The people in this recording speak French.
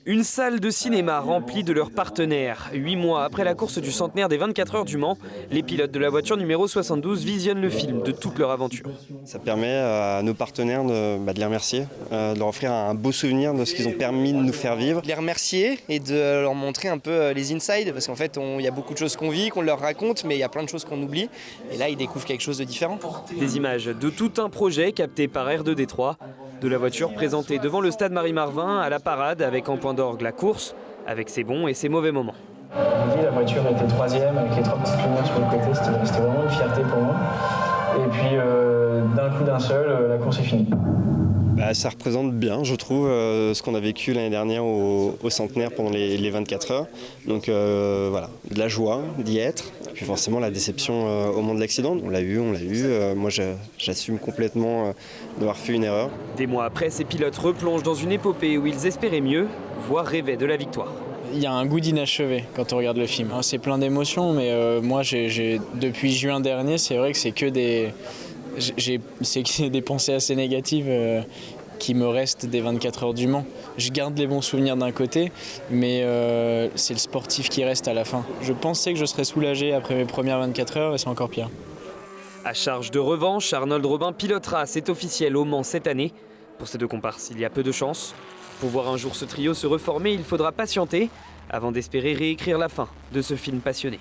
Une salle de cinéma remplie de leurs partenaires. 8 mois après la course du centenaire des 24 heures du Mans, les pilotes de la voiture numéro 72 visionnent le film de toute leur aventure. Ça permet à nos partenaires de les remercier, de leur offrir un beau souvenir de ce qu'ils ont permis de nous faire vivre. Les remercier et de leur montrer un peu les insides, parce qu'en fait il y a beaucoup de choses qu'on vit, qu'on leur raconte, mais il y a plein de choses qu'on oublie. Et là ils découvrent quelque chose de différent. Des images de tout un projet capté par R2 Détroit. De la voiture présentée devant le stade Marie-Marvin à la parade avec en point d'orgue la course, avec ses bons et ses mauvais moments. La voiture était 3e avec les 3 petites lumières sur le côté, c'était vraiment une fierté pour moi. Et puis d'un coup d'un seul, la course est finie. Ça représente bien, je trouve, ce qu'on a vécu l'année dernière au centenaire pendant les 24 heures. Donc voilà, de la joie d'y être. Et puis forcément la déception au moment de l'accident. On l'a eu. Moi j'assume complètement d'avoir fait une erreur. Des mois après, ces pilotes replongent dans une épopée où ils espéraient mieux, voire rêvaient de la victoire. Il y a un goût d'inachevé quand on regarde le film. C'est plein d'émotions, mais moi depuis juin dernier, c'est vrai que c'est que des pensées assez négatives qui me restent des 24 heures du Mans. Je garde les bons souvenirs d'un côté, mais c'est le sportif qui reste à la fin. Je pensais que je serais soulagé après mes premières 24 heures et c'est encore pire. À charge de revanche, Arnold Robin pilotera, c'est officiel, au Mans cette année. Pour ces deux comparses, il y a peu de chance. Pour voir un jour ce trio se reformer, il faudra patienter avant d'espérer réécrire la fin de ce film passionné.